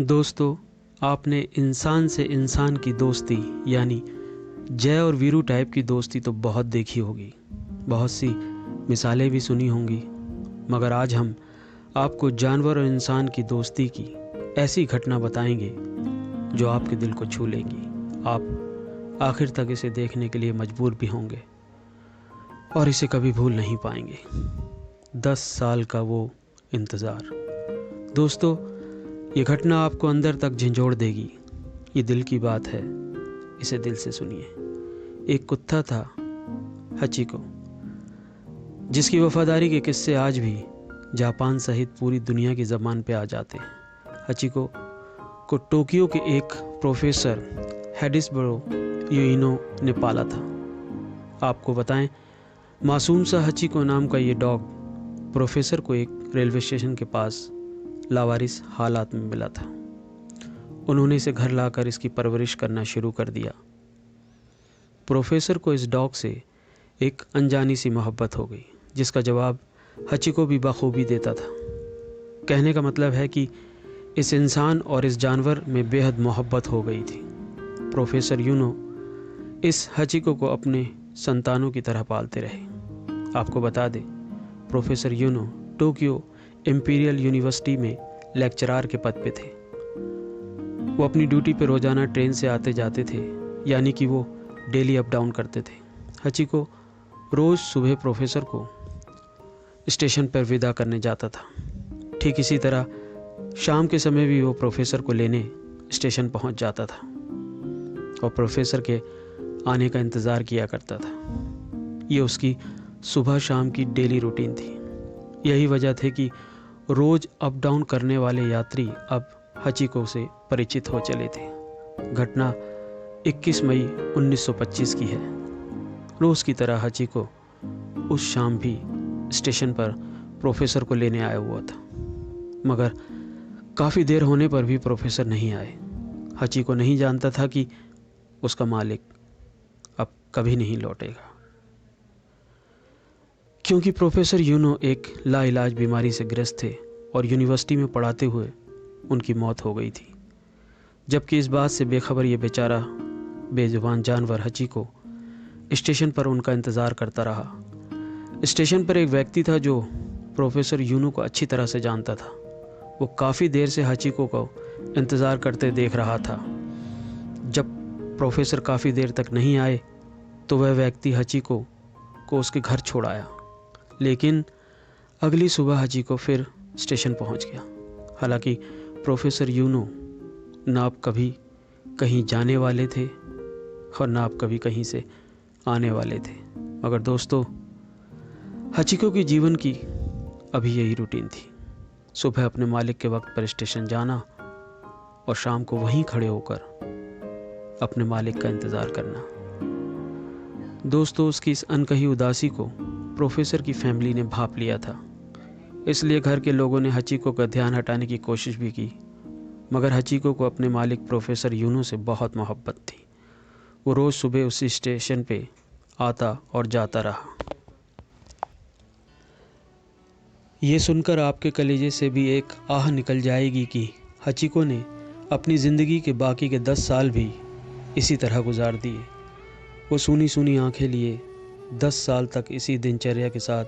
दोस्तों, आपने इंसान से इंसान की दोस्ती यानी जय और वीरू टाइप की दोस्ती तो बहुत देखी होगी, बहुत सी मिसालें भी सुनी होंगी, मगर आज हम आपको जानवर और इंसान की दोस्ती की ऐसी घटना बताएंगे जो आपके दिल को छू लेगी। आप आखिर तक इसे देखने के लिए मजबूर भी होंगे और इसे कभी भूल नहीं पाएंगे। 10 साल का वो इंतज़ार। दोस्तों, ये घटना आपको अंदर तक झंझोड़ देगी। ये दिल की बात है, इसे दिल से सुनिए। एक कुत्ता था, हचिको, जिसकी वफादारी के किस्से आज भी जापान सहित पूरी दुनिया की ज़बान पे आ जाते हैं। हचिको को टोक्यो के एक प्रोफेसर हेडिसबरो यूइनो ने पाला था। आपको बताएं, मासूम सा हचिको नाम का ये डॉग प्रोफेसर को एक रेलवे स्टेशन के पास लावारिस हालात में मिला था। उन्होंने इसे घर लाकर इसकी परवरिश करना शुरू कर दिया। प्रोफेसर को इस डॉग से एक अनजानी सी मोहब्बत हो गई, जिसका जवाब हचिको भी बखूबी देता था। कहने का मतलब है कि इस इंसान और इस जानवर में बेहद मोहब्बत हो गई थी। प्रोफेसर यूनो इस हचिको को अपने संतानों की तरह पालते रहे। आपको बता दें, professor Ueno Tokyo Imperial University में लेक्चरार के पद पे थे। वो अपनी ड्यूटी पे रोज़ाना ट्रेन से आते जाते थे, यानी कि वो डेली अप डाउन करते थे। हचिको रोज़ सुबह प्रोफेसर को स्टेशन पर विदा करने जाता था। ठीक इसी तरह शाम के समय भी वो प्रोफेसर को लेने स्टेशन पहुंच जाता था और प्रोफेसर के आने का इंतज़ार किया करता था। ये उसकी सुबह शाम की डेली रूटीन थी। यही वजह थी कि रोज़ अप डाउन करने वाले यात्री अब हचिको से परिचित हो चले थे। घटना 21 मई 1925 की है। रोज़ की तरह हचिको उस शाम भी स्टेशन पर प्रोफेसर को लेने आया हुआ था, मगर काफ़ी देर होने पर भी प्रोफेसर नहीं आए। हचिको नहीं जानता था कि उसका मालिक अब कभी नहीं लौटेगा, क्योंकि प्रोफेसर यूनो एक लाइलाज बीमारी से ग्रस्त थे और यूनिवर्सिटी में पढ़ाते हुए उनकी मौत हो गई थी। जबकि इस बात से बेखबर ये बेचारा बेजुबान जानवर हचिको स्टेशन पर उनका इंतज़ार करता रहा। स्टेशन पर एक व्यक्ति था जो प्रोफेसर यूनो को अच्छी तरह से जानता था। वो काफ़ी देर से हचिको को इंतज़ार करते देख रहा था। जब प्रोफेसर काफ़ी देर तक नहीं आए तो वह व्यक्ति हचिको को उसके घर छोड़ आया। लेकिन अगली सुबह हचिको फिर स्टेशन पहुंच गया। हालांकि प्रोफेसर यूनो ना अब कभी कहीं जाने वाले थे और ना अब कभी कहीं से आने वाले थे, मगर दोस्तों, हचिको की जीवन की अभी यही रूटीन थी। सुबह अपने मालिक के वक्त पर स्टेशन जाना और शाम को वहीं खड़े होकर अपने मालिक का इंतज़ार करना। दोस्तों, उसकी इस अनकही उदासी को प्रोफेसर की फैमिली ने भांप लिया था। इसलिए घर के लोगों ने हचिको का ध्यान हटाने की कोशिश भी की, मगर हचिको को अपने मालिक प्रोफेसर यूनो से बहुत मोहब्बत थी। वो रोज़ सुबह उसी स्टेशन पे आता और जाता रहा। ये सुनकर आपके कलेजे से भी एक आह निकल जाएगी कि हचिको ने अपनी ज़िंदगी के बाकी के 10 साल भी इसी तरह गुजार दिए। वो सूनी सूनी आंखें लिए 10 साल तक इसी दिनचर्या के साथ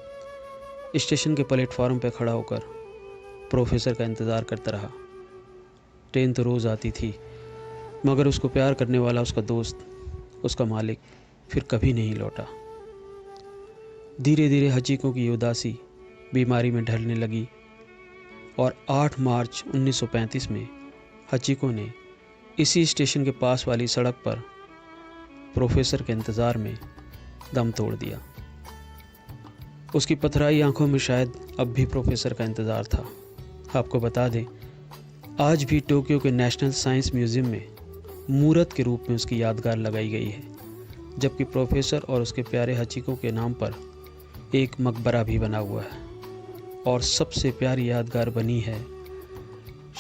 स्टेशन के प्लेटफॉर्म पर खड़ा होकर प्रोफेसर का इंतज़ार करता रहा। ट्रेन तो रोज़ आती थी, मगर उसको प्यार करने वाला उसका दोस्त, उसका मालिक फिर कभी नहीं लौटा। धीरे धीरे हचिको की उदासी बीमारी में ढलने लगी और 8 मार्च 1935 में हचिको ने इसी स्टेशन के पास वाली सड़क पर प्रोफेसर के इंतज़ार में दम तोड़ दिया। उसकी पथराई आंखों में शायद अब भी प्रोफेसर का इंतज़ार था। आपको बता दें, आज भी टोक्यो के नेशनल साइंस म्यूज़ियम में मूर्त के रूप में उसकी यादगार लगाई गई है, जबकि प्रोफेसर और उसके प्यारे हचिको के नाम पर एक मकबरा भी बना हुआ है। और सबसे प्यारी यादगार बनी है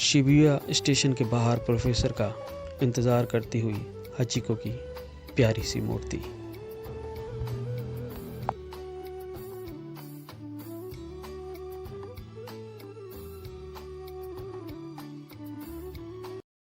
शिबुया स्टेशन के बाहर प्रोफेसर का इंतज़ार करती हुई हचिको की प्यारी सी मूर्ति।